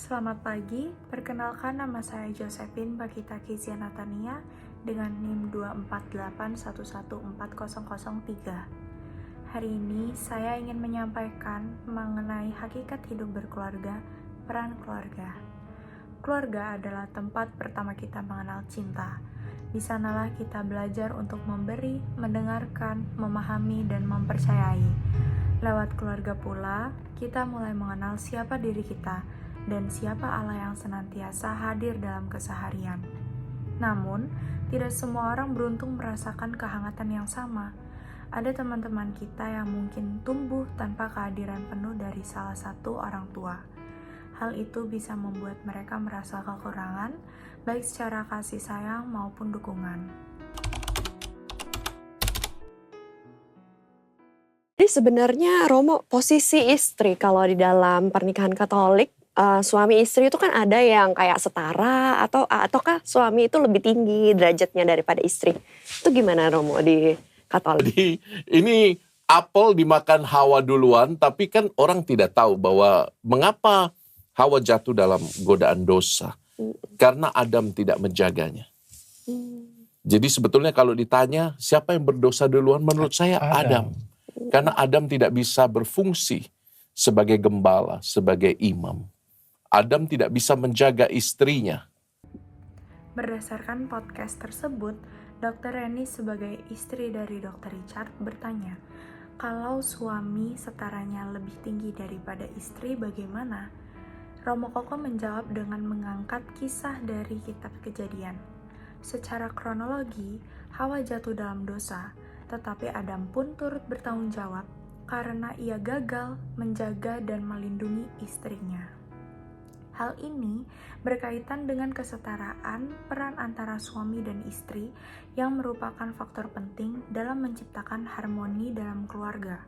Selamat pagi, perkenalkan nama saya Josephine Bakita Kezia Natania dengan NIM 248111403. Hari ini saya ingin menyampaikan mengenai hakikat hidup berkeluarga, peran keluarga. Keluarga adalah tempat pertama kita mengenal cinta. Di sanalah kita belajar untuk memberi, mendengarkan, memahami, dan mempercayai. Lewat keluarga pula, kita mulai mengenal siapa diri kita dan siapa Allah yang senantiasa hadir dalam keseharian. Namun, tidak semua orang beruntung merasakan kehangatan yang sama. Ada teman-teman kita yang mungkin tumbuh tanpa kehadiran penuh dari salah satu orang tua. Hal itu bisa membuat mereka merasa kekurangan, baik secara kasih sayang maupun dukungan. Jadi sebenarnya Romo, posisi istri kalau di dalam pernikahan Katolik, suami istri itu kan ada yang kayak setara ataukah suami itu lebih tinggi derajatnya daripada istri. Itu gimana Romo di Katolik? Jadi ini apel dimakan Hawa duluan, tapi kan orang tidak tahu bahwa mengapa Hawa jatuh dalam godaan dosa. Karena Adam tidak menjaganya. Jadi sebetulnya kalau ditanya siapa yang berdosa duluan, menurut saya Adam. Karena Adam tidak bisa berfungsi sebagai gembala, sebagai imam. Adam tidak bisa menjaga istrinya. Berdasarkan podcast tersebut, Dr. Reni sebagai istri dari Dr. Richard bertanya, kalau suami setaranya lebih tinggi daripada istri bagaimana? Romo Koko menjawab dengan mengangkat kisah dari kitab Kejadian. Secara kronologi, Hawa jatuh dalam dosa, tetapi Adam pun turut bertanggung jawab karena ia gagal menjaga dan melindungi istrinya. Hal ini berkaitan dengan kesetaraan peran antara suami dan istri yang merupakan faktor penting dalam menciptakan harmoni dalam keluarga.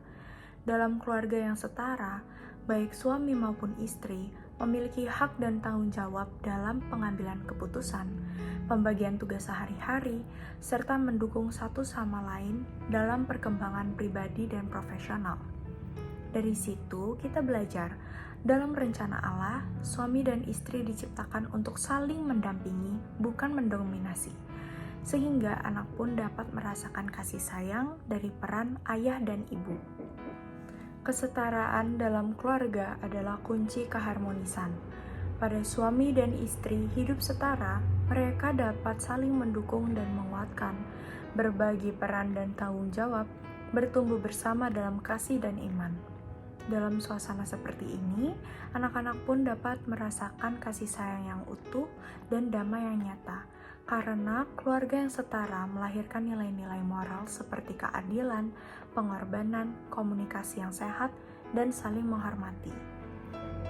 Dalam keluarga yang setara, baik suami maupun istri memiliki hak dan tanggung jawab dalam pengambilan keputusan, pembagian tugas sehari-hari, serta mendukung satu sama lain dalam perkembangan pribadi dan profesional. Dari situ kita belajar, dalam rencana Allah, suami dan istri diciptakan untuk saling mendampingi, bukan mendominasi, sehingga anak pun dapat merasakan kasih sayang dari peran ayah dan ibu. Kesetaraan dalam keluarga adalah kunci keharmonisan. Pada suami dan istri hidup setara, mereka dapat saling mendukung dan menguatkan, berbagi peran dan tanggung jawab, bertumbuh bersama dalam kasih dan iman. Dalam suasana seperti ini, anak-anak pun dapat merasakan kasih sayang yang utuh dan damai yang nyata, karena keluarga yang setara melahirkan nilai-nilai moral seperti keadilan, pengorbanan, komunikasi yang sehat, dan saling menghormati.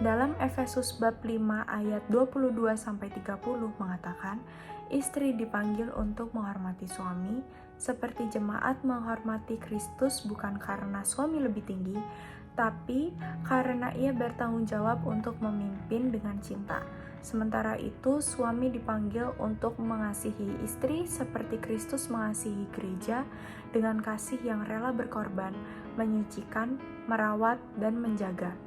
Dalam Efesus bab 5 ayat 22-30 mengatakan, istri dipanggil untuk menghormati suami, seperti jemaat menghormati Kristus bukan karena suami lebih tinggi, tapi karena ia bertanggung jawab untuk memimpin dengan cinta. Sementara itu, suami dipanggil untuk mengasihi istri seperti Kristus mengasihi gereja dengan kasih yang rela berkorban, menyucikan, merawat, dan menjaga.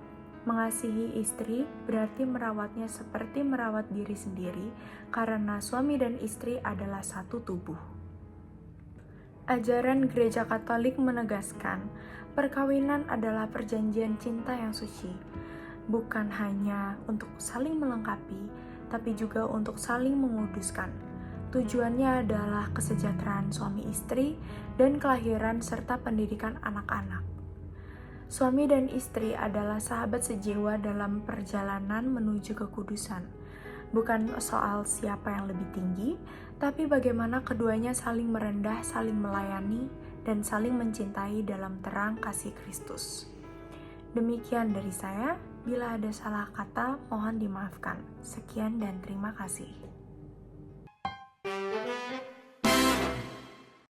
Mengasihi istri berarti merawatnya seperti merawat diri sendiri, karena suami dan istri adalah satu tubuh. Ajaran Gereja Katolik menegaskan, perkawinan adalah perjanjian cinta yang suci, bukan hanya untuk saling melengkapi, tapi juga untuk saling menguduskan. Tujuannya adalah kesejahteraan suami istri dan kelahiran serta pendidikan anak-anak. Suami dan istri adalah sahabat sejiwa dalam perjalanan menuju kekudusan. Bukan soal siapa yang lebih tinggi, tapi bagaimana keduanya saling merendah, saling melayani, dan saling mencintai dalam terang kasih Kristus. Demikian dari saya, bila ada salah kata mohon dimaafkan. Sekian dan terima kasih.